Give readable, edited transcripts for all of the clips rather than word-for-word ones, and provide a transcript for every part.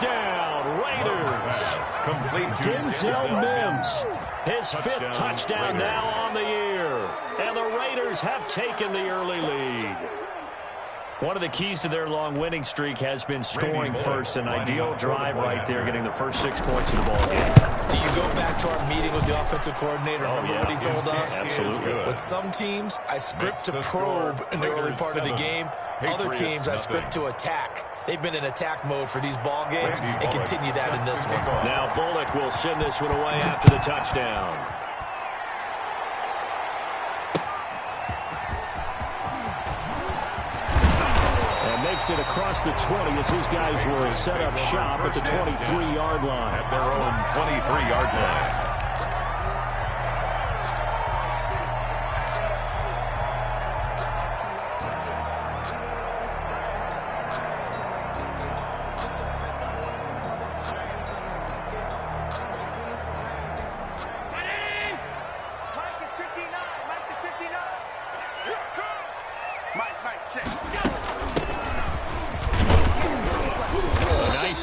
Touchdown, Raiders. Denzel Mims, his 5th touchdown now on the year. And the Raiders have taken the early lead. One of the keys to their long winning streak has been scoring first. An ideal drive right there, getting the first 6 points of the ball game. Do you go back to our meeting with the offensive coordinator? Remember what he told us? Absolutely. With some teams, I script to probe in the early part of the game. Other teams, I script to attack. They've been in attack mode for these ball games and continue that in this one. Now Bullock will send this one away after the touchdown. Makes it across the 20 as his guys will set up shop at the 23-yard line. At their own 23-yard line.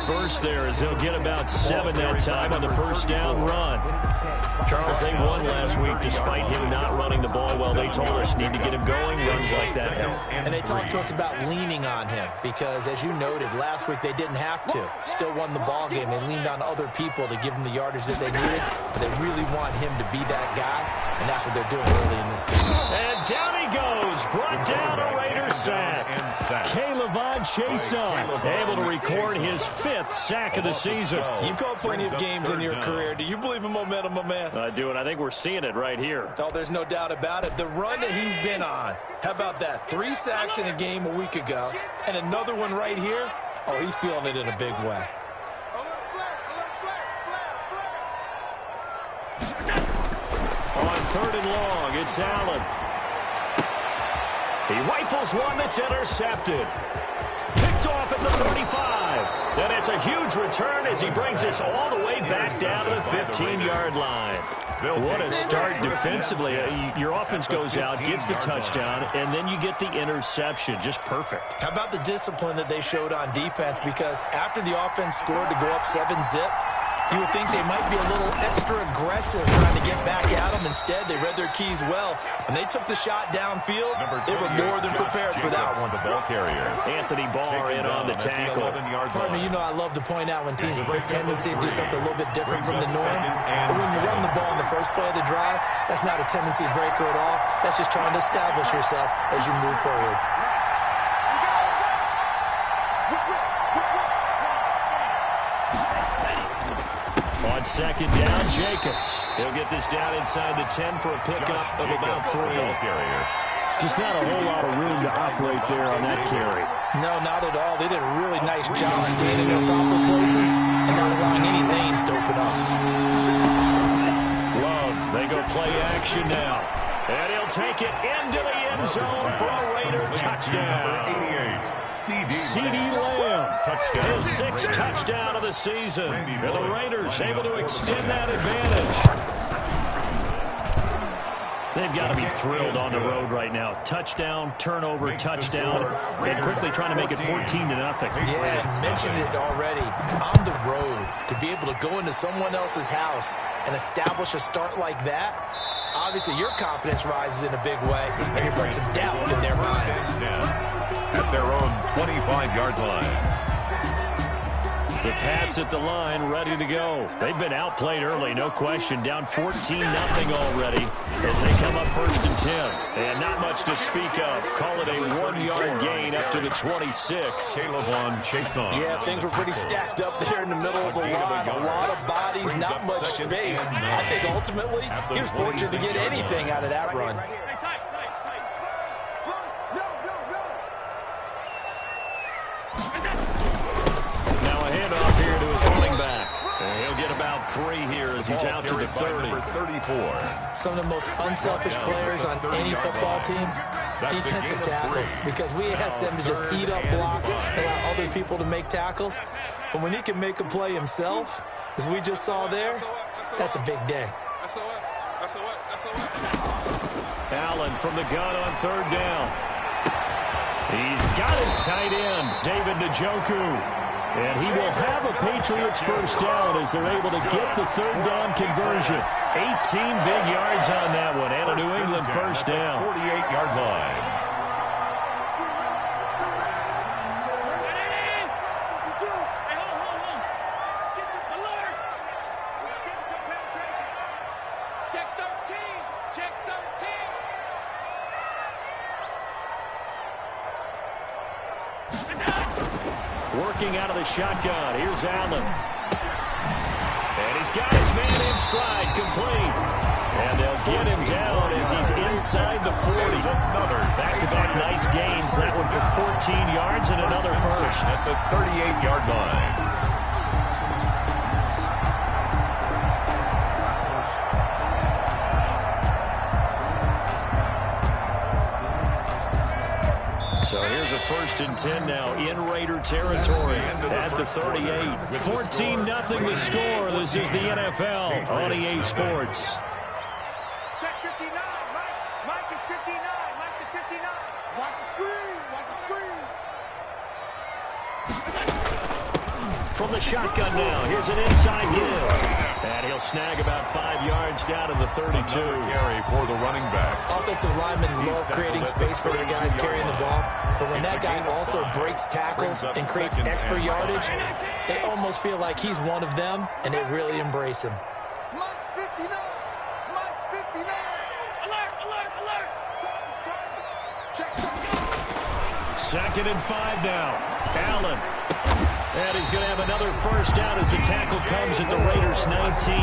Burst there as they'll get about 7 that time on the first down run. Charles, they won last week despite him not running the ball well. They told us need to get him going. Runs like that help. And they talked to us about leaning on him because, as you noted, last week they didn't have to. Still won the ball game. They leaned on other people to give them the yardage that they needed, but they really want him to be that guy, and that's what they're doing early in this game. And down he goes. Brought down a Raiders sack. Kayvon Chason able to record his 5th sack of the season. You've called plenty of games in your career. Do you believe in momentum, my man? I do, and I think we're seeing it right here. Oh, there's no doubt about it. The run that he's been on. How about that? 3 sacks in a game a week ago, and another one right here. Oh, he's feeling it in a big way. On 3rd and long, it's Allen. He rifles one that's intercepted. Picked off at the 35. Then it's a huge return as he brings us all the way back down to the 15-yard line. What a start defensively. Your offense goes out, gets the touchdown, and then you get the interception. Just perfect. How about the discipline that they showed on defense? Because after the offense scored to go up 7-zip, you would think they might be a little extra aggressive trying to get back at them. Instead, they read their keys well. When they took the shot downfield, they were more than prepared for that one. The ball carrier. Anthony Barr in on the tackle. Partner, you know I love to point out when teams break tendency and do something a little bit different from the norm. But when you run the ball in the first play of the drive, that's not a tendency breaker at all. That's just trying to establish yourself as you move forward. On 2nd down, Jacobs. He'll get this down inside the 10 for a pickup of about 3. Just not a whole lot of room to operate there on that carry. No, not at all. They did a really nice job staying in their proper places and not allowing any lanes to open up. Love, they go play action now. And he'll take it into the end zone for a Raider touchdown. C.D. Lamb, his 6th touchdown of the season. And the Raiders able to extend that advantage. They've got to be thrilled on the road right now. Touchdown, turnover, touchdown, and quickly trying to make it 14-0. Yeah, I mentioned it already. On the road, to be able to go into someone else's house and establish a start like that, obviously your confidence rises in a big way, and you bring some doubt in their minds. At their own 25-yard line. The Pats at the line, ready to go. They've been outplayed early, no question. Down 14-0 already as they come up 1st and 10. And not much to speak of. Call it a 1-yard gain up to the 26. Kayvon Chason. Yeah, things were pretty stacked up there in the middle of the line. A lot of bodies, not much space. I think ultimately he was fortunate to get anything out of that run. About 3 here as he's out to the 30. Some of the most unselfish players on any football team, defensive tackles, because we ask them to just eat up blocks and allow other people to make tackles. But when he can make a play himself, as we just saw there, that's a big day. Allen from the gun on 3rd down. He's got his tight end, David Njoku. And he will have a Patriots first down as they're able to get the third down conversion. 18 big yards on that one, and a New England first down. 48-yard line. Working out of the shotgun. Here's Allen. And he's got his man in stride, complete. And they'll get him down as he's inside the 40. Back-to-back nice gains. That one for 14 yards and another first. At the 38-yard line. So here's a 1st and 10 now in Raider territory at the 38. 14-0 the score. This is the NFL on EA Sports. Check 59. Mike is 59. Mike is 59. Watch the screen. Watch the screen. From the shotgun now, here's an inside give. And he'll snag about 5 yards down to the 32. Carry for the running back. Offensive linemen love creating space for their guys carrying the ball. But when that guy also breaks tackles and creates extra yardage, they almost feel like he's one of them, and they really embrace him. Mike's 59. Mike's 59. Alert, alert, alert. Check, check. 2nd and 5 now. Allen. And he's going to have another first down as the tackle comes at the Raiders' 19.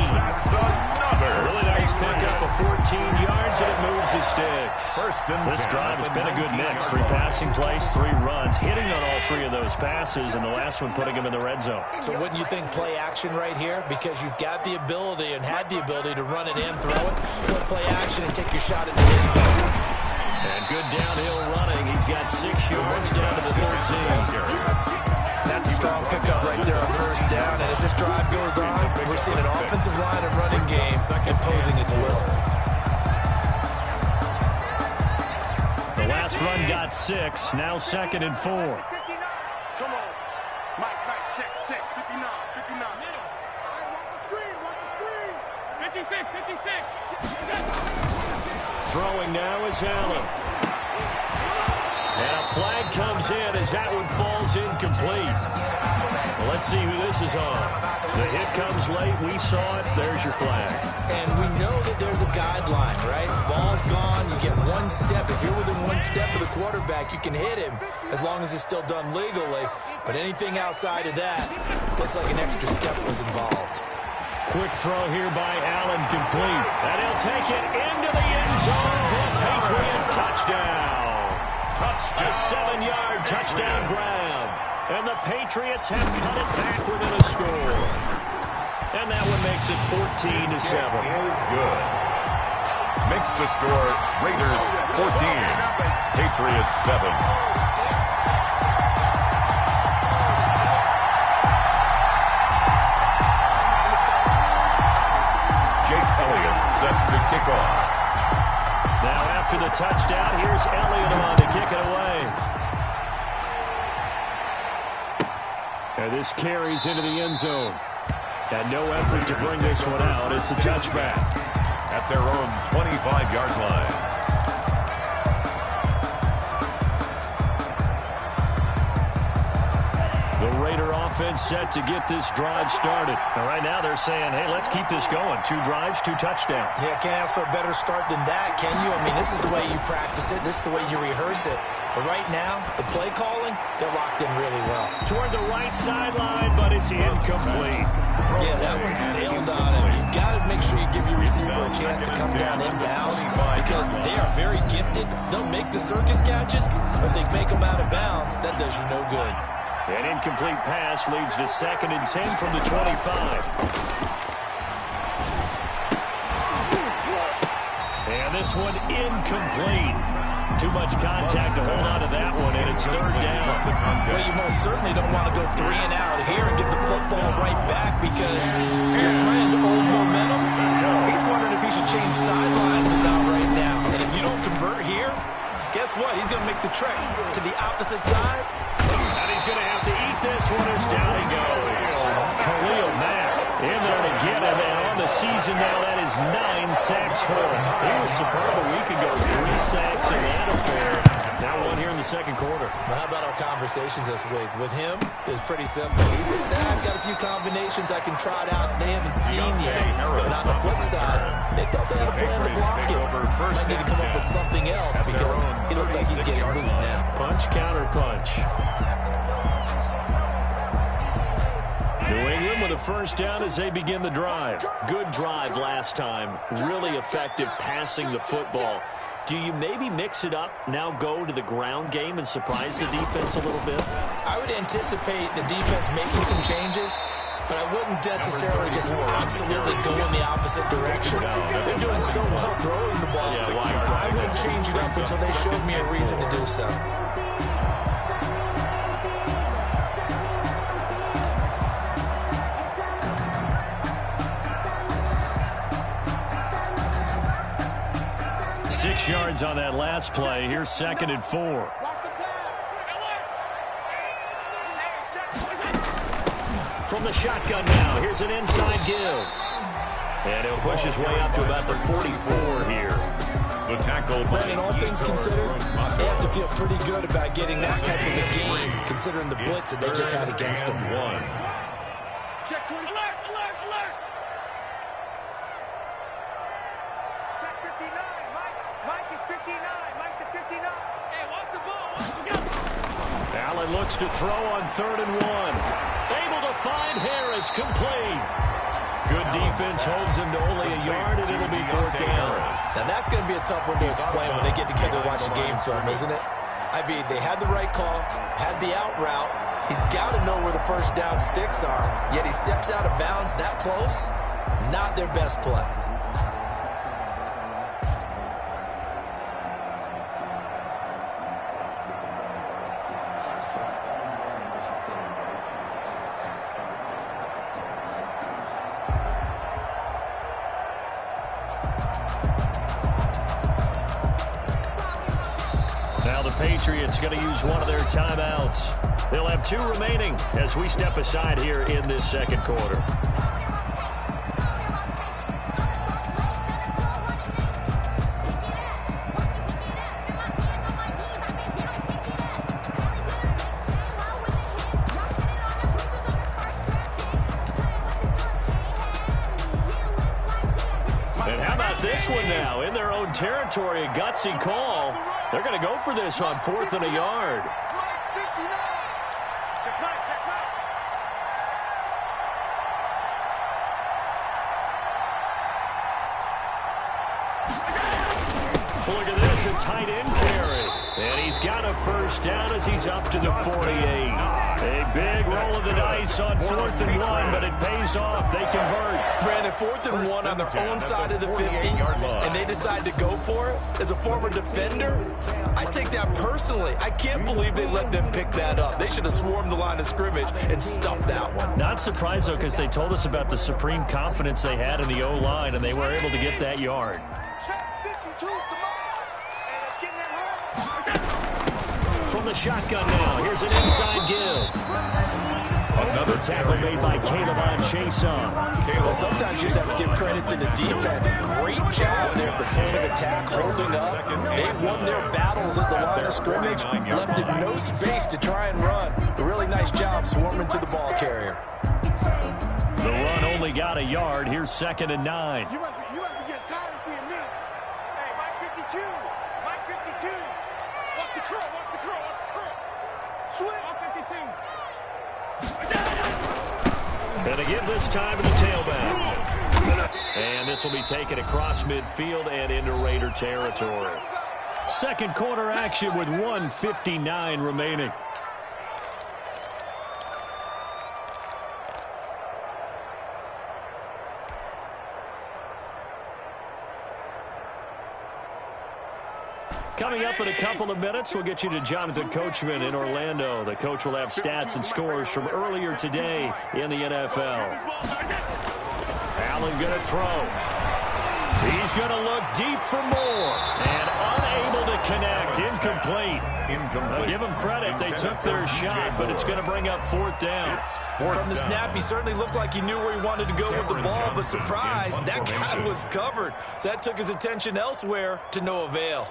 Really nice pickup of 14 yards, and it moves the sticks. This drive, it's been a good mix. 3 passing plays, 3 runs, hitting on all 3 of those passes, and the last one putting him in the red zone. So wouldn't you think play action right here? Because you've got the ability and had the ability to run it in, throw it, put play action, and take your shot at the end zone. And good downhill running. He's got 6 yards down to the 13. That's a strong pickup right there on first down. And as this drive goes on, we're seeing an offensive line and running game imposing its will. The last run got 6. Now 2nd and 4. 59. Come on. Mike, check, 59, 59. Middle. Watch the screen. 56, 56. Throwing now is Allen. And a flag comes in as that one falls incomplete. Well, let's see who this is on. The hit comes late. We saw it. There's your flag. And we know that there's a guideline, right? Ball's gone. You get 1 step. If you're within 1 step of the quarterback, you can hit him as long as it's still done legally. But anything outside of that, looks like an extra step was involved. Quick throw here by Allen, complete. And he'll take it into the end zone for a Patriot touchdown. A 7-yard touchdown grab. And the Patriots have cut it back within a score. And that one makes it 14-7. Is good. Makes the score Raiders 14, Patriots 7. Jake Elliott set to kick off. Now after the touchdown, here's Elliott on to kick it away. And this carries into the end zone. And no effort to bring this one out. It's a touchback. At their own 25-yard line. The Raider offense set to get this drive started. And right now they're saying, hey, let's keep this going. 2 drives, 2 touchdowns. Yeah, can't ask for a better start than that, can you? I mean, this is the way you practice it. This is the way you rehearse it. But right now, the play calling, they're locked in really well. Toward the right sideline, but it's incomplete. Yeah, that one sailed on him. You've got to make sure you give your receiver a chance to come down inbounds because they are very gifted. They'll make the circus catches, but they make them out of bounds. That does you no good. An incomplete pass leads to 2nd and 10 from the 25. And this one incomplete. Too much contact to hold on to that one, and it's 3rd down. Well, you most certainly don't want to go 3 and out here and get the football right back because your friend, Old Momentum, he's wondering if he should change sidelines about right now. And if you don't convert here, guess what? He's going to make the trek to the opposite side. And he's going to have to eat this one as down he goes. Khalil Mack in there to get him, and on the season now, that is 9 sacks for him. He was superb a week ago, 3 sacks in that affair. Now one here in the second quarter. Well, how about our conversations this week? With him, it's pretty simple. He said, I've got a few combinations I can trot out they haven't seen yet. But on the flip side, they thought they had a plan to block it. Might need to come up with something else because he looks like he's getting loose now. Punch, counter punch. New England with a first down as they begin the drive. Good drive last time. Really effective passing the football. Do you maybe mix it up, now go to the ground game and surprise the defense a little bit? I would anticipate the defense making some changes, but I wouldn't necessarily just absolutely go in the opposite direction. They're doing so well throwing the ball. I wouldn't change it up until they showed me a reason to do so. Yards on that last play. Here's 2nd and 4. From the shotgun now, here's an inside give. And he'll push his way up to about the 44 here. The tackle. Brandon, all things considered, they have to feel pretty good about getting that type of a game, considering the blitz that they just had against them. Check 20. Alert, alert, alert. Check 59. Mike is 59. Mike the 59. Hey, watch the ball. Allen looks to throw on 3rd and 1. Able to find Harris, complete. Good defense holds him to only a yard, and it'll be 4th down. Now, that's going to be a tough one to explain when they get together and watch a game film, isn't it? I mean, they had the right call, had the out route. He's got to know where the first down sticks are, yet he steps out of bounds that close. Not their best play. Now the Patriots going to use one of their timeouts. They'll have 2 remaining as we step aside here in this second quarter. And how about this one now? In their own territory, a gutsy call. They're going to go for this on 4th and a yard. Look at this, a tight end carry. And he's got a first down as he's up to the 48. A big roll of the dice on 4th and 1, but it pays off. They convert. Brandon, 4th and 1 on their own side of the 50, and they decide to go for it. As a former defender, I take that personally. I can't believe they let them pick that up. They should have swarmed the line of scrimmage and stuffed that one. Not surprised, though, because they told us about the supreme confidence they had in the O-line, and they were able to get that yard. From the shotgun now, here's an inside give. Another tackle made by Caleb on Chason. Well, sometimes you just have to give credit to the defense. Great job there at the point of attack, holding up. They won their battles at the line of scrimmage, left it no space to try and run. A really nice job swarming to the ball carrier. The run only got a yard. Here's 2nd and 9. You must be getting tired of seeing me. Hey, Mike 52. Mike 52. Watch the curl, watch the curl, watch the curl. Swing. Mike 52. And again this time to the tailback. And this will be taken across midfield and into Raider territory. Second quarter action with 1:59 remaining. Coming up in a couple of minutes, we'll get you to Jonathan Coachman in Orlando. The coach will have stats and scores from earlier today in the NFL. Allen going to throw. He's going to look deep for more. And unable to connect. Incomplete. Give them credit. They took their shot, but it's going to bring up 4th down. From the snap, he certainly looked like he knew where he wanted to go with the ball, but surprise, that guy was covered. So that took his attention elsewhere to no avail.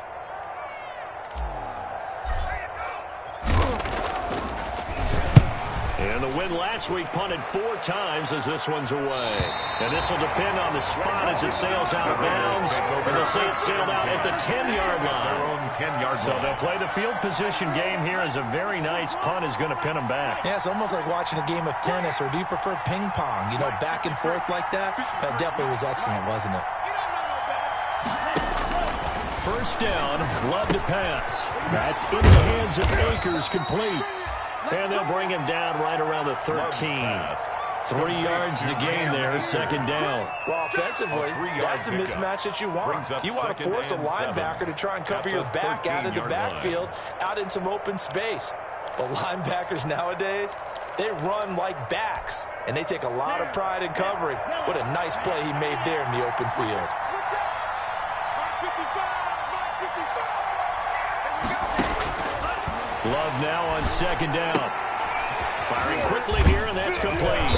And the win last week punted 4 times as this one's away. And this will depend on the spot as it sails out of bounds. And they'll say it sailed out at the 10-yard line. So they'll play the field position game here as a very nice punt is going to pin them back. Yeah, it's almost like watching a game of tennis, or do you prefer ping pong? You know, back and forth like that? That definitely was excellent, wasn't it? First down, Love to pass. That's in the hands of Akers, complete. And they'll bring him down right around the 13. 3 yards to the gain there, 2nd down. Well, offensively, that's the mismatch that you want. You want to force a linebacker to try and cover your back out of the backfield, out in some open space. But linebackers nowadays, they run like backs, and they take a lot of pride in covering. What a nice play he made there in the open field. Love now on 2nd down. Firing quickly here, and that's complete.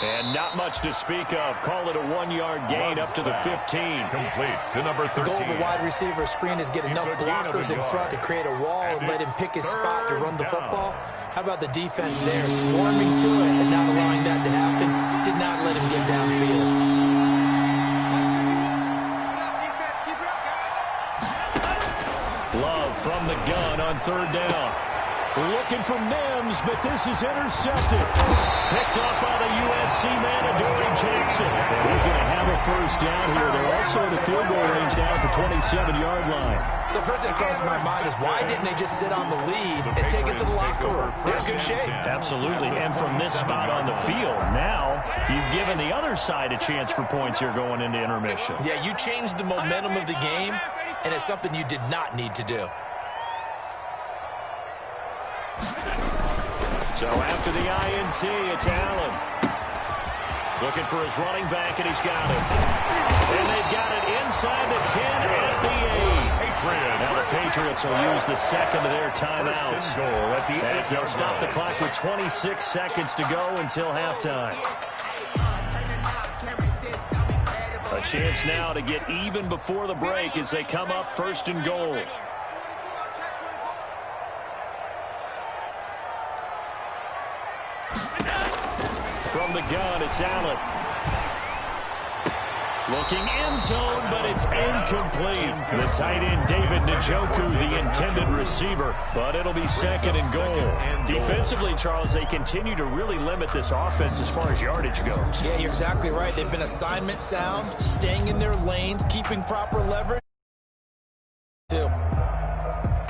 And not much to speak of. Call it a 1-yard gain up to the 15. Complete to number 13. The goal of a wide receiver screen is get enough blockers in front to create a wall and let him pick his spot to run the football. How about the defense there, swarming to it and not allowing that to happen? Did not let him get downfield. Love from the gun on 3rd down. Looking for Mims, but this is intercepted. Picked up by the USC man, Adoree Jackson. He's going to have a first down here. They're also in the field goal range down at the 27-yard line. So first thing that crossed my mind is, why didn't they just sit on the lead and take it to the locker room? They're in good shape. Absolutely. And from this spot on the field, now you've given the other side a chance for points here going into intermission. Yeah, you changed the momentum of the game, and it's something you did not need to do. So after the INT, it's Allen. Looking for his running back, and he's got it. And they've got it inside the 10 at the 8. Now the Patriots will use the second of their timeouts. As they'll stop the clock with 26 seconds to go until halftime. A chance now to get even before the break as they come up 1st and goal. From the gun, it's Allen. Looking end zone, but it's incomplete. The tight end, David Njoku, the intended receiver. But it'll be 2nd and goal. Defensively, Charles, they continue to really limit this offense as far as yardage goes. Yeah, you're exactly right. They've been assignment sound, staying in their lanes, keeping proper leverage.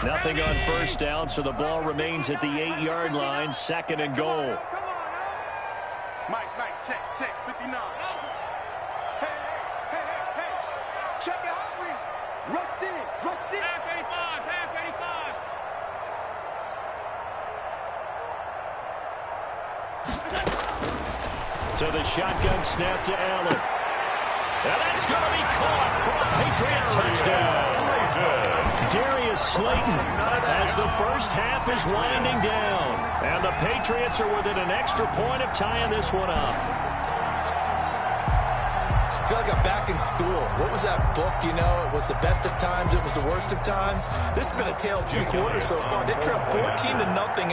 Nothing on 1st down, so the ball remains at the 8-yard line, 2nd and goal. Mike, check, 59. Hey. Check it out, Reed. Rush in. Half 85. So the shotgun snap to Allen. And that's going to be caught for a Patriot touchdown. Darius Slayton as the first half is winding down. And the Patriots are within an extra point of tying this one up. I feel like I'm back in school. What was that book, you know? It was the best of times, it was the worst of times. This has been a tale of 2 quarters so far. They trailed 14-0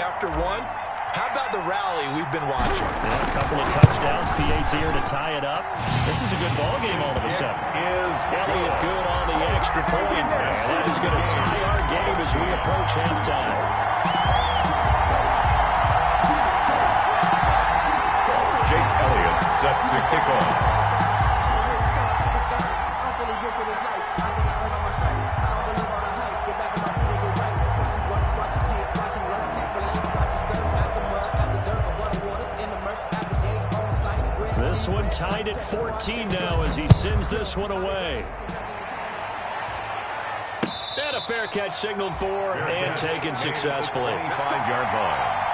after 1. How about the rally we've been watching? Yeah, a couple of touchdowns. P8's here to tie it up. This is a good ball game all of a sudden. Elliott good on the extra point. And that is going to tie our game as we approach halftime. Jake Elliott set to kick off. This one tied at 14 now as he sends this one away. And a fair catch signaled for and taken successfully. 25-yard line.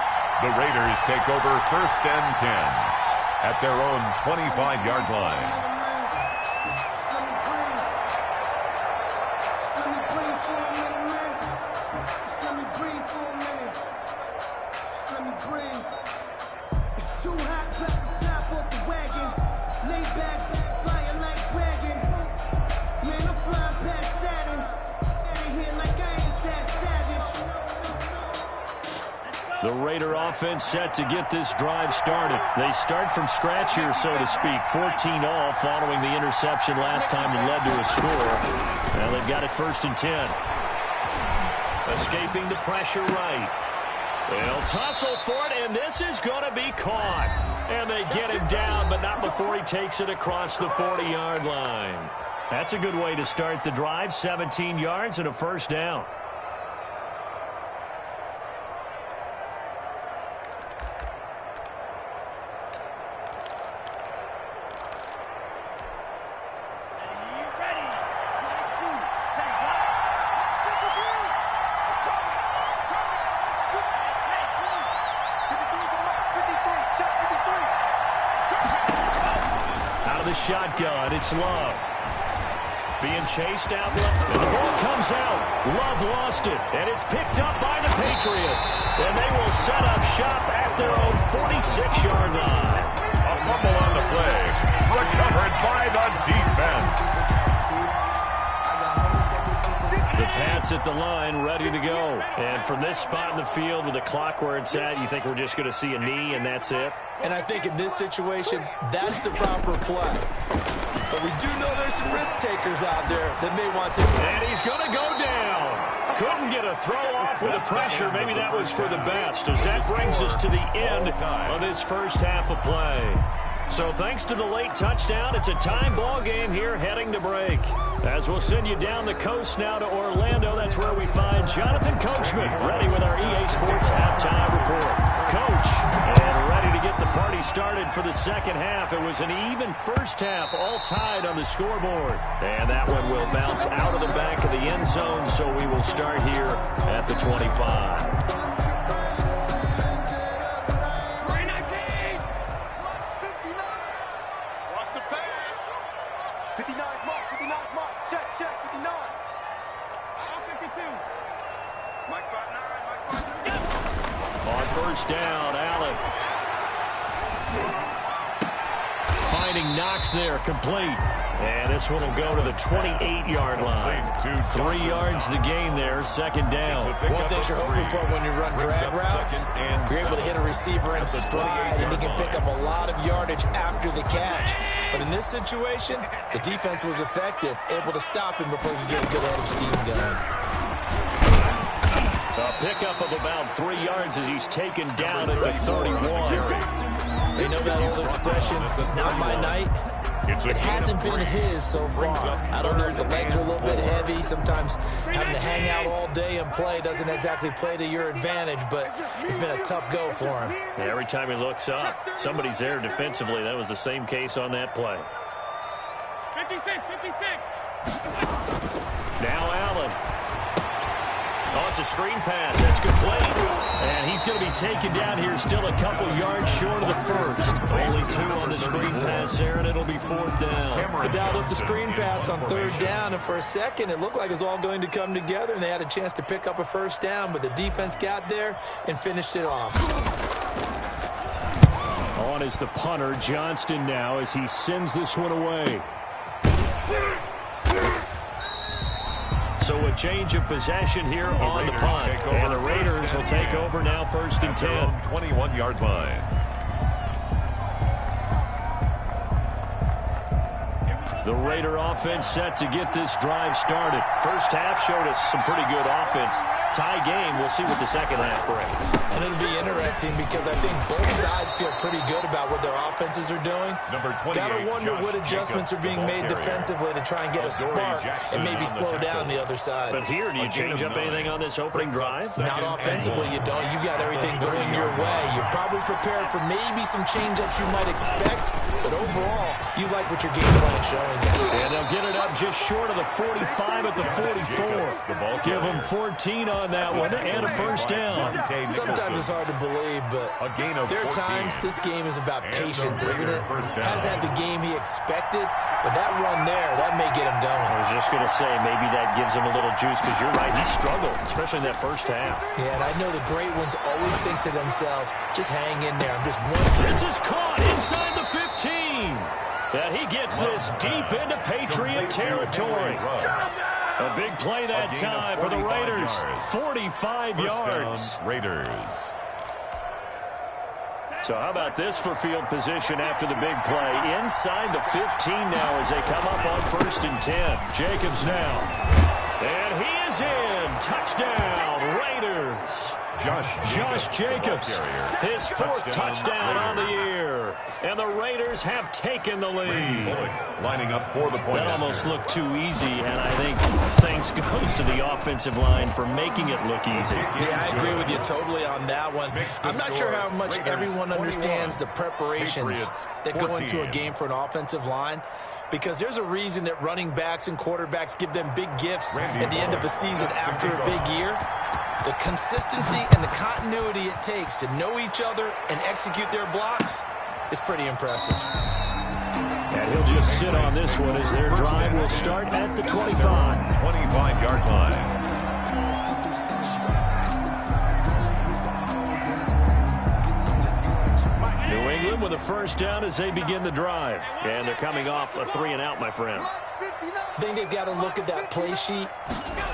The Raiders take over 1st and 10 at their own 25-yard line. The Raider offense set to get this drive started. They start from scratch here, so to speak. 14-all following the interception last time that led to a score. Well, they've got it 1st and 10. Escaping the pressure right. They'll tussle for it, and this is going to be caught. And they get him down, but not before he takes it across the 40-yard line. That's a good way to start the drive. 17 yards and a 1st down. Shotgun, it's Love. Being chased out, and the ball comes out. Love lost it, and it's picked up by the Patriots. And they will set up shop at their own 46-yard line. A fumble on the play. Recovered by the defense. The Pats at the line, ready to go. And from this spot in the field with the clock where it's at, you think we're just going to see a knee and that's it? And I think in this situation, that's the proper play. But we do know there's some risk takers out there that may want to. And he's going to go down. Couldn't get a throw off with the pressure. Maybe that was for the best, as that brings us to the end of this first half of play. So thanks to the late touchdown, it's a time ball game here heading to break. As we'll send you down the coast now to Orlando, that's where we find Jonathan Coachman ready with our EA Sports halftime report. Coach, and ready to get the party started for the second half. It was an even first half, all tied on the scoreboard. And that one will bounce out of the back of the end zone, so we will start here at the 25. On first down, Allen. Finding Knox there, complete. And this one will go to the 28-yard line. 3 yards the gain there, second down. One thing you're hoping for when you run drag routes, you're able to hit a receiver in stride, and he can pick up a lot of yardage after the catch. But in this situation, the defense was effective, able to stop him before you get a good head of steam going. A pickup of about 3 yards as he's taken down at the 31. They know that old expression, it's not my night. It hasn't been his so far. I don't know if the legs are a little bit heavy. Sometimes having to hang out all day and play doesn't exactly play to your advantage, but it's been a tough go for him. Yeah, every time he looks up, somebody's there defensively. That was the same case on that play. 56. Now Allen. Oh, it's a screen pass. That's complete. And he's going to be taken down here, still a couple yards short of the first. Only 2 on the screen pass there, and it'll be 4th down. They dialed up the screen pass on 3rd down, and for a second, it looked like it was all going to come together, and they had a chance to pick up a 1st down, but the defense got there and finished it off. On is the punter, Johnston now, as he sends this one away. So a change of possession here on the punt. And the Raiders will take over now 1st and 10. 21-yard line. The Raider offense set to get this drive started. First half showed us some pretty good offense. Tie game. We'll see what the second half brings. And it'll be interesting because I think both sides feel pretty good about what their offenses are doing. Gotta wonder what adjustments are being made defensively to try and get a spark and maybe slow down the other side. But here, do you change up anything on this opening drive? Not offensively, you don't. You got everything going your way. You've probably prepared for maybe some change-ups you might expect, but overall, you like what your game plan is showing you. And they'll get it up just short of the 45 at the 44. Give them 14 on that one and a 1st down. Sometimes it's hard to believe, but there are times this game is about patience, isn't it? Hasn't had the game he expected, but that run there, that may get him going. I was just going to say, maybe that gives him a little juice, because you're right, he struggled, especially in that first half. Yeah, and I know the great ones always think to themselves, just hang in there. I'm just one. This is caught inside the 15. And he gets this deep into Patriot territory. A big play that time for the Raiders. 45 yards. Raiders. So how about this for field position after the big play? Inside the 15 now as they come up on 1st and 10. Jacobs now. And he is in. Touchdown, Raiders. Josh Jacobs, his 4th touchdown on the year. And the Raiders have taken the lead. Lining up for the point. That almost looked too easy, and I think thanks goes to the offensive line for making it look easy. Yeah, I agree with you totally on that one. I'm not sure how much everyone understands the preparations that go into a game for an offensive line, because there's a reason that running backs and quarterbacks give them big gifts at the end of the season after a big year. The consistency and the continuity it takes to know each other and execute their blocks is pretty impressive. And he'll just sit on this one as their drive will start at the 25. 25-yard line. New England with a 1st down as they begin the drive. And they're coming off a 3-and-out, my friend. I think they've got to look at that play sheet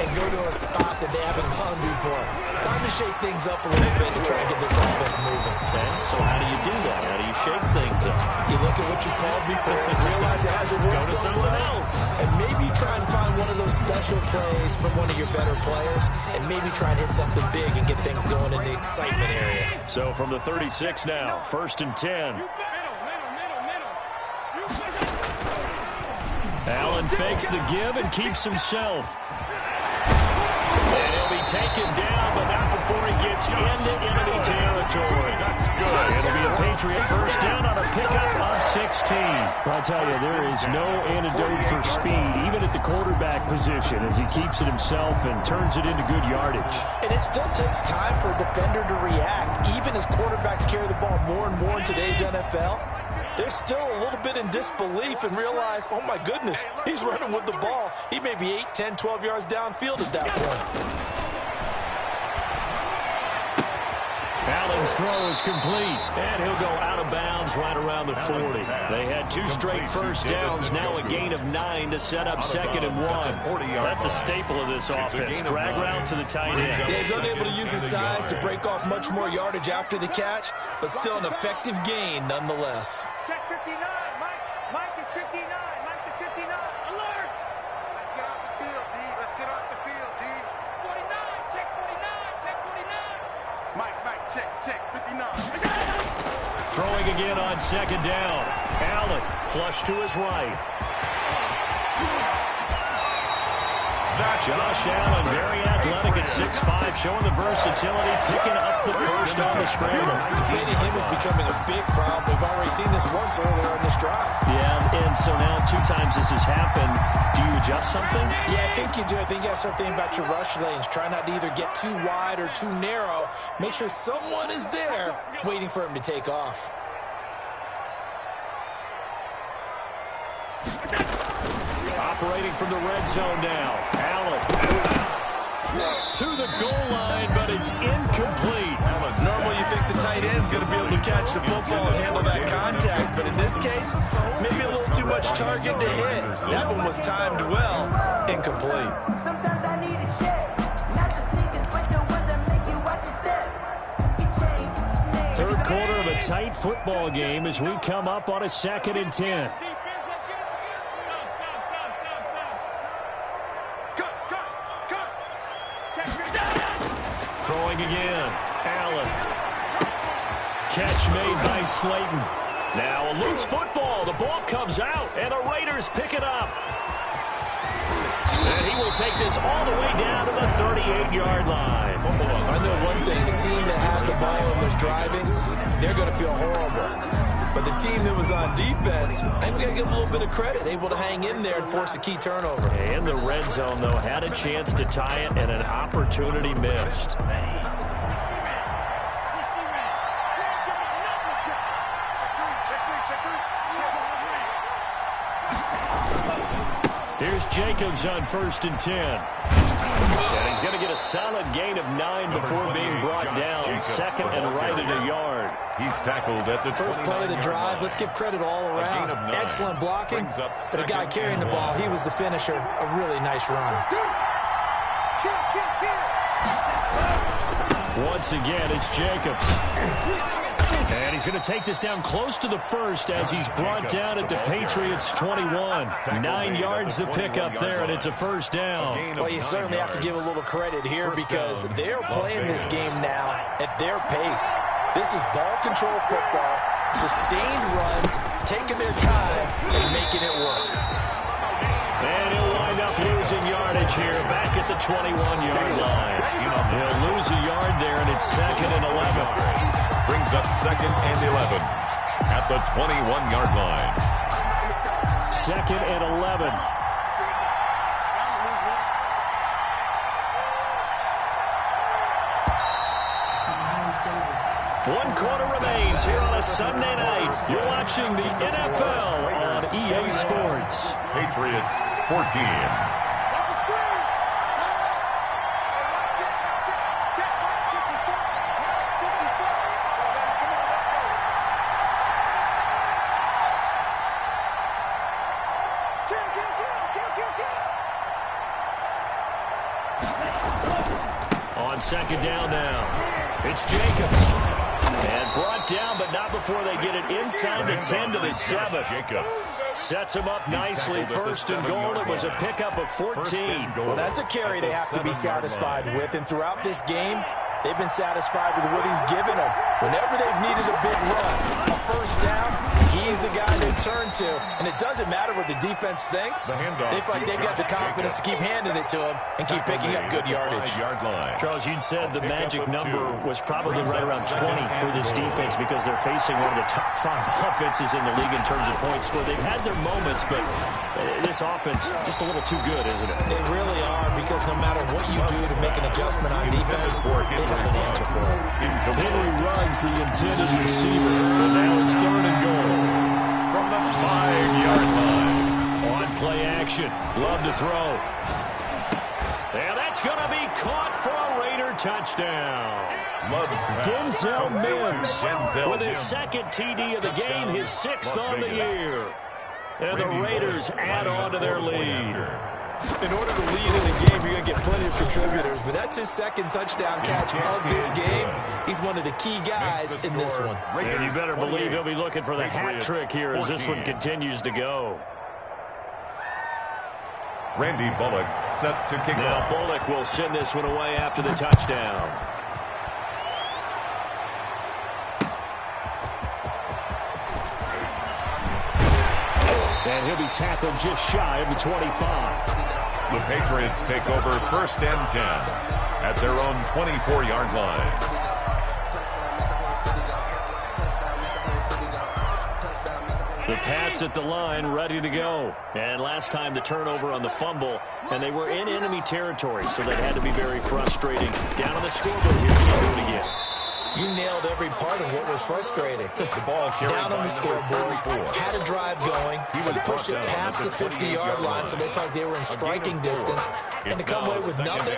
and go to a spot that they haven't gone before. Time to shake things up a little bit to try and get this offense moving. Okay, so how do you do that? How do you shake things up? You look at what you called before and realize it hasn't worked. Go to something else. And maybe try and find one of those special plays from one of your better players, and maybe try and hit something big and get things going in the excitement area. So from the 36 now, 1st and 10. Allen fakes the give and keeps himself. And he'll be taken down, but not before he gets into enemy territory. That's good. It'll be a Patriot 1st down on a pickup of 16. I'll tell you, there is no antidote for speed, even at the quarterback position, as he keeps it himself and turns it into good yardage. And it still takes time for a defender to react. Even as quarterbacks carry the ball more and more in today's NFL, they're still a little bit in disbelief and realize, oh my goodness, he's running with the ball. He may be 8, 10, 12 yards downfield at that point. Allen's throw is complete, and he'll go out of bounds right around the 40. They had 2 straight 1st downs, now a gain of 9 to set up 2nd and 1. That's a staple of this offense. Drag route to the tight end. Yeah, he's unable to use his size to break off much more yardage after the catch, but still an effective gain nonetheless. Check 59. Mike is 59. Mike to 59. Alert! Let's get off the field, D. Let's get off the field, D. 49. Check 49. Check 49. Mike, check 59. Throwing again on 2nd down. Allen flush to his right. Josh Allen, very athletic at 6'5", showing the versatility, picking up the 1st on the scramble. Containing him is becoming a big problem. We've already seen this once earlier in this drive. Yeah, and so now 2 times this has happened. Do you adjust something? Yeah, I think you do. I think you got to start thinking about your rush lanes. Try not to either get too wide or too narrow. Make sure someone is there waiting for him to take off. Operating from the red zone now. Allen to the goal line, but it's incomplete. Normally you think the tight end's going to be able to catch the football and handle that contact, but in this case, maybe a little too much target to hit. That one was timed well. Incomplete. Sometimes I need a check. Not the sneakers, but the ones that make you watch your step. Third quarter of a tight football game as we come up on a 2nd and 10. Throwing again. Allen. Catch made by Slayton. Now a loose football. The ball comes out, and the Raiders pick it up. And he will take this all the way down to the 38-yard line. I know one thing. The team that had the ball and was driving, they're going to feel horrible. But the team that was on defense, I think we got to give them a little bit of credit, able to hang in there and force a key turnover. In the red zone, though, had a chance to tie it, and an opportunity missed. Here's Jacobs on 1st and 10. And he's going to get a solid gain of 9 before being brought down. 2nd and right at a yard. He's tackled at the first play of the drive. Let's give credit all around. Excellent blocking, but the guy carrying the ball, he was the finisher. A really nice run. Once again, it's Jacobs. And he's going to take this down close to the first as he's brought down at the Patriots' 21. 9 yards to pick up there, and it's a first down. Well, you certainly have to give a little credit here because they're playing this game now at their pace. This is ball control football, sustained runs, taking their time, and making it work. And he'll wind up losing yardage here back at the 21-yard line. He'll lose a yard there, and it's 2nd and 11. Brings up 2nd and 11 at the 21-yard line. 2nd and 11. One quarter remains here on a Sunday night. You're watching the NFL on EA Sports. Patriots 14. On 2nd down now, it's Jacobs. And brought down, but not before they get it inside the 10 to the 7. Sets him up nicely. 1st and goal. It was a pickup of 14. Well, that's a carry they have to be satisfied with. And throughout this game, they've been satisfied with what he's given them. Whenever they've needed a big run, a first down, he's the guy they turn to. And it doesn't matter what the defense thinks. They feel like they've got the confidence to keep handing it to him and keep picking up good yardage. Charles, you'd said the magic number was probably right around 20 for this defense because they're facing one of the top 5 offenses in the league in terms of points scored. They've had their moments, but this offense just a little too good, isn't it? They really are, because no matter what you do to make an adjustment on defense, they've got an answer for it. Henry runs the intended receiver, and now it's 3rd and goal. From the 5-yard line. On play action, love to throw. And that's going to be caught for a Raider touchdown. Denzel Mims with his 2nd TD of the game, his 6th on the year. And the Raiders add on to their lead. In order to lead in the game, you're going to get plenty of contributors, but that's his 2nd touchdown catch of this game. He's one of the key guys in this one. And you better believe he'll be looking for the hat trick here as this one continues to go. Randy Bullock set to kick now off. Bullock will send this one away after the touchdown. And he'll be tackled just shy of the 25. The Patriots take over 1st and 10 at their own 24-yard line. The Pats at the line, ready to go. And last time the turnover on the fumble, and they were in enemy territory, so that had to be very frustrating. Down on the scoreboard here, you do it again. You nailed every part of what was frustrating. The ball carried down on the scoreboard, had a drive going, he pushed it past the 50-yard line, so they thought they were in striking distance, and to come away with nothing,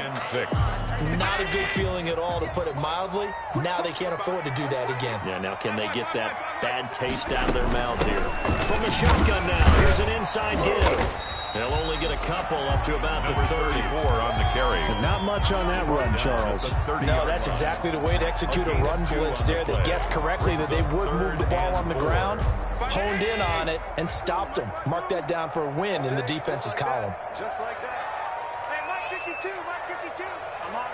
not a good feeling at all, to put it mildly. Now they can't afford to do that again. Yeah, now can they get that bad taste out of their mouth here? From the shotgun now, here's an inside give. They'll only get a couple up to about the 34 on the carry. Not much on that run, Charles. No, that's exactly the way to execute a run blitz there. They guessed correctly that they would move the ball on the ground, honed in on it, and stopped them. Mark that down for a win in the defense's column. Just like that. Hey, Mike 52, Mike 52. I'm on.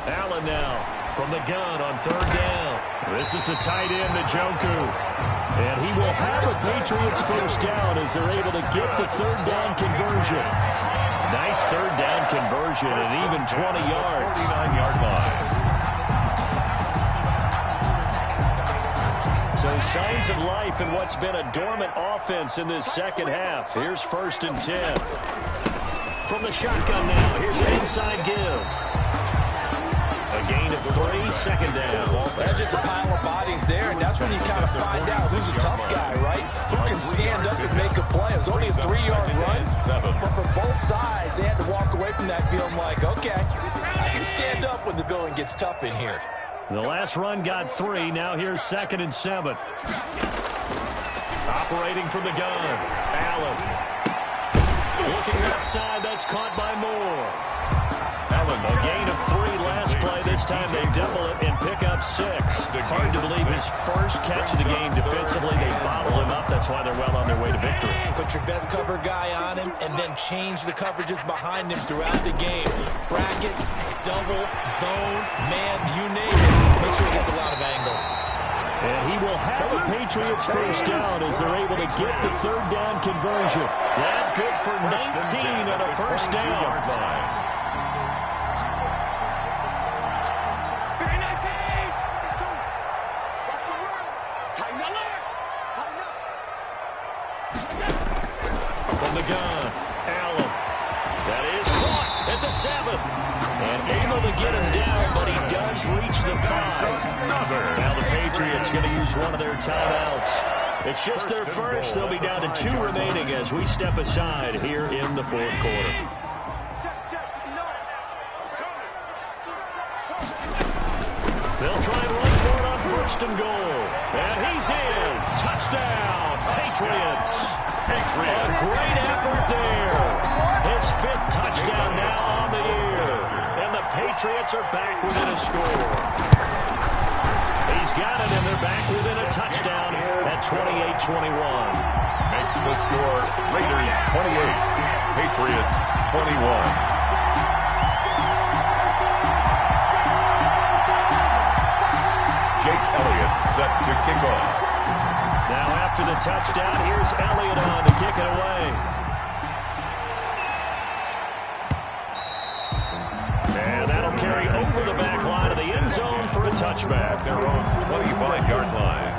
Allen now from the gun on 3rd down. This is the tight end, Njoku. And he will have a Patriots first down as they're able to get the 3rd down conversion. Nice 3rd down conversion and even 20 yards. 49-yard line. So signs of life in what's been a dormant offense in this 2nd half. Here's 1st and 10. From the shotgun now, here's an inside give. A gain of 3, 2nd down. That's just a pile of bodies there, and that's when you kind of find out who's a tough guy, right? Who can stand up and make a play. It was only a 3-yard run, but for both sides, they had to walk away from that feeling like, okay, I can stand up when the going gets tough in here. The last run got 3. Now here's 2nd and 7. Operating from the gun, Allen. left side. That's caught by Moore. A gain of 3 last play. This time they double it and pick up 6. Hard to believe his first catch of the game defensively. They bottle him up. That's why they're well on their way to victory. Put your best cover guy on him and then change the coverages behind him throughout the game. Brackets, double, zone, man, you name it. Make sure he gets a lot of angles. And he will have a Patriots first down as they're able to get the 3rd down conversion. That good for 19 on a first down. From the gun, Allen. That is caught at the 7. And able to get him down, but he does reach the 5. Now the Patriots going to use one of their timeouts. It's just their first. They'll be down to 2 remaining as we step aside here in the 4th quarter. They'll try and run for it on 1st and goal. And he's in. Touchdown, Patriots. A great effort there. His 5th touchdown now on the year. And the Patriots are back within a score. He's got it, and they're back within a touchdown at 28-21. Makes the score Raiders 28, Patriots 21. Jake Elliott set to kick off. Now after the touchdown, here's Elliott on to kick it away. And that'll carry over the back line of the end zone for a touchback. Their own 25-yard line.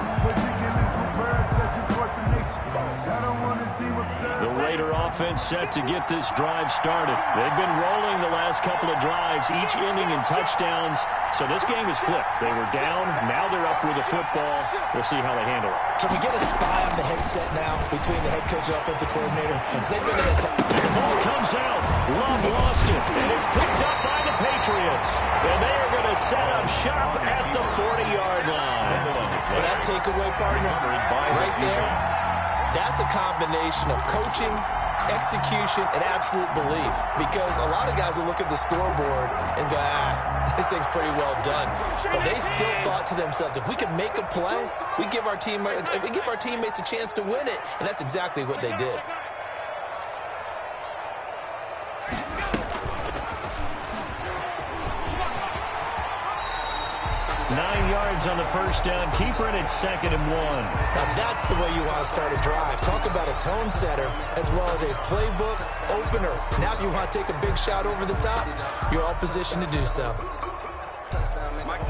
The Raider offense set to get this drive started. They've been rolling the last couple of drives, each ending in touchdowns. So this game is flipped. They were down. Now they're up with the football. We'll see how they handle it. Can we get a spy on the headset now between the head coach and offensive coordinator? Because they've been in the ball comes out. Love lost it. And it's picked up by the Patriots. And they are going to set up shop at the 40-yard line. Well, that takeaway, partner, right there, that's a combination of coaching, execution, and absolute belief. Because a lot of guys will look at the scoreboard and go, this thing's pretty well done. But they still thought to themselves, if we can make a play, we give our teammates a chance to win it. And that's exactly what they did. 9 yards on the first down. Keeper, and it's 2nd and 1. Now that's the way you want to start a drive. Talk about a tone setter as well as a playbook opener. Now if you want to take a big shot over the top, you're all positioned to do so.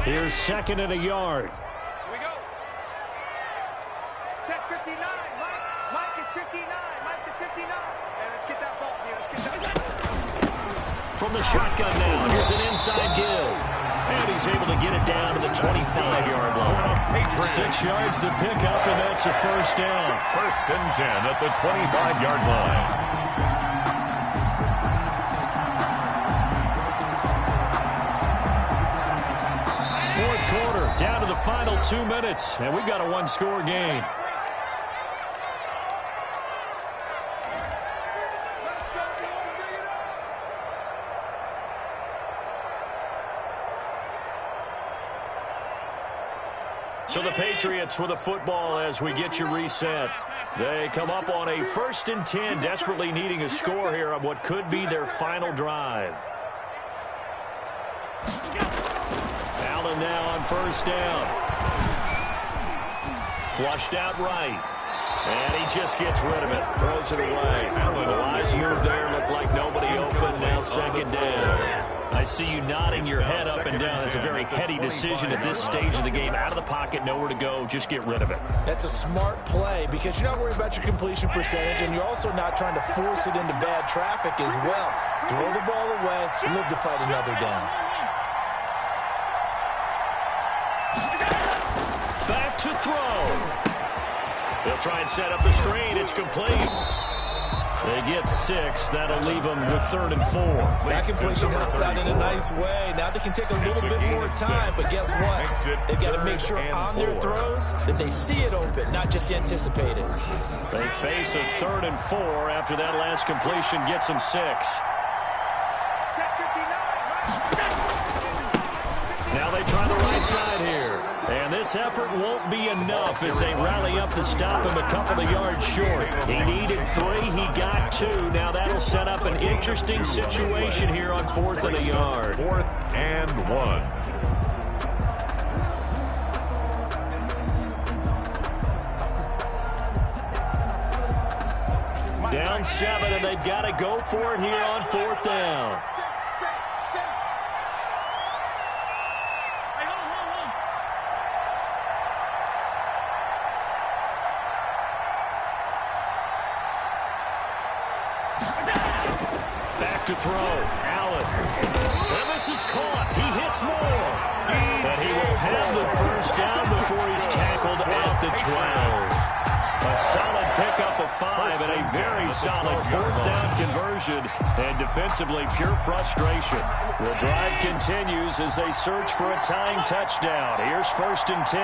Here's 2nd and a yard. Here we go. Check 59. Mike is 59. Mike is 59. And let's get that ball here. Let's get that. From the shotgun now, here's an inside give. And he's able to get it down to the 25-yard line. 6 yards to pick up, and that's a first down. 1st and 10 at the 25-yard line. Fourth quarter, down to the final 2 minutes, and we've got a 1-score game. So the Patriots with the football as we get you reset. They come up on a 1st and 10, desperately needing a score here on what could be their final drive. Allen now on 1st down. Flushed out right. And he just gets rid of it. Throws it away. The wise move there. Looked like nobody open. Now 2nd down. I see you nodding your head up and down. It's a very heady decision at this stage of the game. Out of the pocket, nowhere to go. Just get rid of it. That's a smart play because you're not worried about your completion percentage, and you're also not trying to force it into bad traffic as well. Throw the ball away, live to fight another down. Back to throw. They'll try and set up the screen. It's complete. They get 6. That'll leave them with 3rd and 4. That completion helps out in a nice way. Now they can take a little bit more time, but guess what? They've got to make sure on their throws that they see it open, not just anticipate it. They face a 3rd and 4 after that last completion gets them 6. Now they try the right side here. And this effort won't be enough as they rally up to stop him a couple of yards short. He needed 3. He got 2. Now that'll set up an interesting situation here on 4th and a yard. 4th and 1. Down 7, and they've got to go for it here on 4th down. Back to throw. Allen. And this is caught. He hits more. But he will have the first down before he's tackled at the 12. A solid pickup of 5 and a very solid 4th down conversion. And defensively, pure frustration. The drive continues as they search for a tying touchdown. Here's 1st and 10.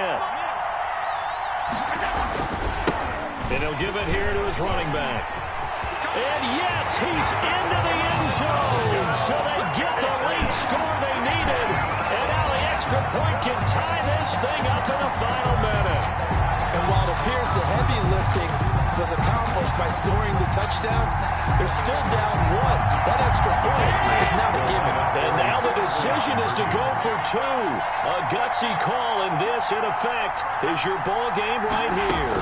And he'll give it here to his running back. And yes, he's into the end zone. So they get the late score they needed. And now the extra point can tie this thing up in the final minute. And while it appears the heavy lifting was accomplished by scoring the touchdown, they're still down 1. That extra point is now a gimme. And now the decision is to go for 2. A gutsy call, and this, in effect, is your ball game right here.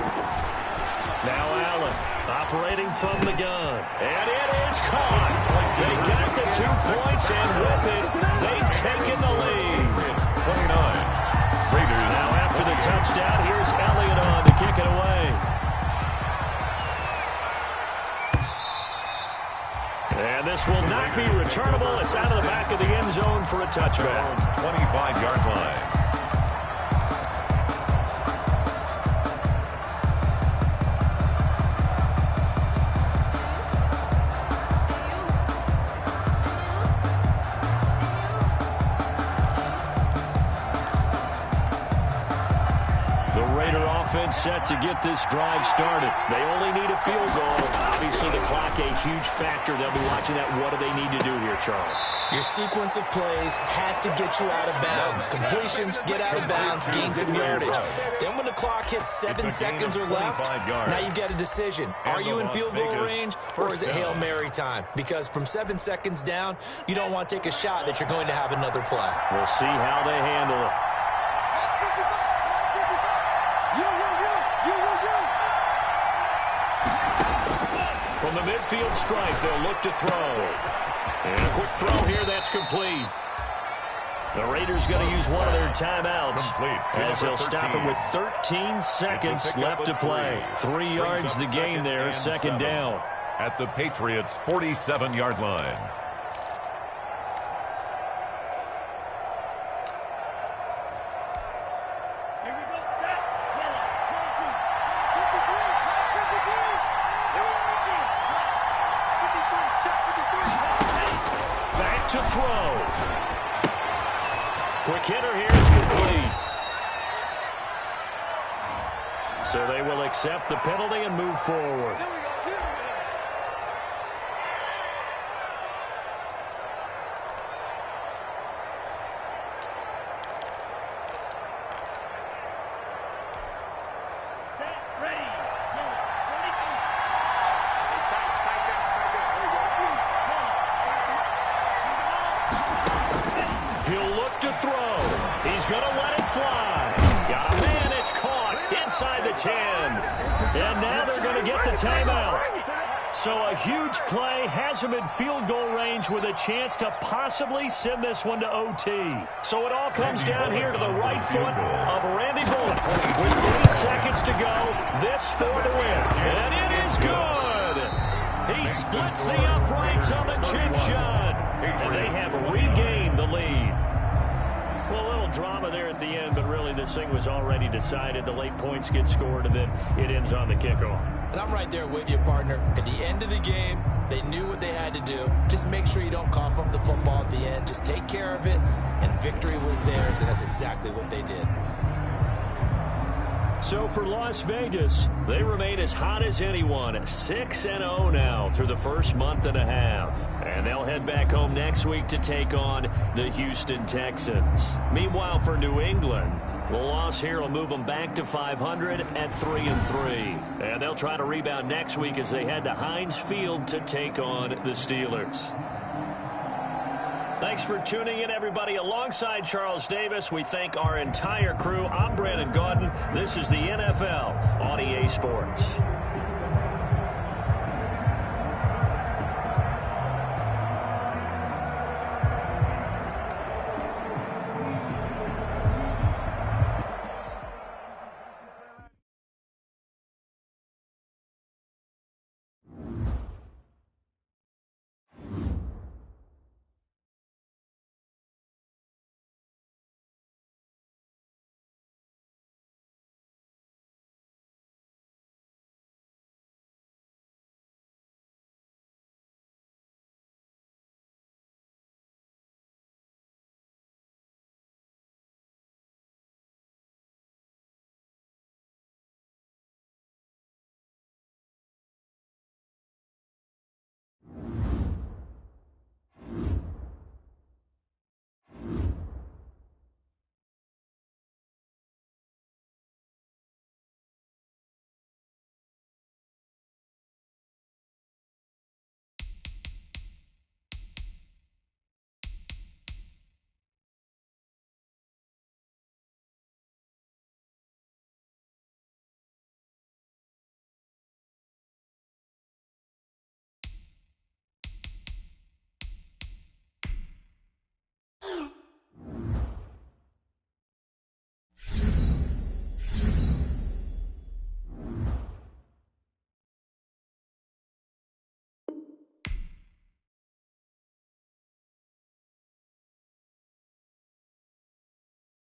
Now Allen operating from the gun. And it is caught. They got the 2 points, and with it, they've taken the lead. 29. Raiders. Now after the touchdown, here's Elliott on to kick it away. And this will not be returnable. It's out of the back of the end zone for a touchback. 25-yard line. Offense set to get this drive started. They only need a field goal. Obviously, the clock a huge factor. They'll be watching that. What do they need to do here, Charles? Your sequence of plays has to get you out of bounds. Completions, get out of bounds, gain some yardage. Then when the clock hits 7 seconds or left, now you've got a decision. Are you in field goal range, or is it Hail Mary time? Because from 7 seconds down, you don't want to take a shot that you're going to have another play. We'll see how they handle it. From the midfield stripe, they'll look to throw. And a quick throw here, that's complete. The Raiders going to use one of their timeouts as they'll stop him with 13 seconds left to play. 3 yards the gain there, 2nd down. At the Patriots' 47-yard line. To throw. Quick hitter here, it's complete. So they will accept the penalty and move forward. He'll look to throw. He's going to let it fly. Got a man. It's caught inside the 10. And now they're going to get the timeout. So a huge play has him in field goal range with a chance to possibly send this one to OT. So it all comes down here to the right foot of Randy Bullock. With 3 seconds to go, this for the win. And it is good. He splits the uprights on the chip shot. And they have regained the lead. Well, a little drama there at the end, but really this thing was already decided. The late points get scored, and then it ends on the kickoff. And I'm right there with you, partner. At the end of the game, they knew what they had to do. Just make sure you don't cough up the football at the end. Just take care of it, and victory was theirs, and that's exactly what they did. So for Las Vegas, they remain as hot as anyone, 6-0 now through the first month and a half. And they'll head back home next week to take on the Houston Texans. Meanwhile, for New England, the loss here will move them back to 500 at 3-3. And they'll try to rebound next week as they head to Heinz Field to take on the Steelers. Thanks for tuning in, everybody. Alongside Charles Davis, we thank our entire crew. I'm Brandon Gaudin. This is the NFL on EA Sports.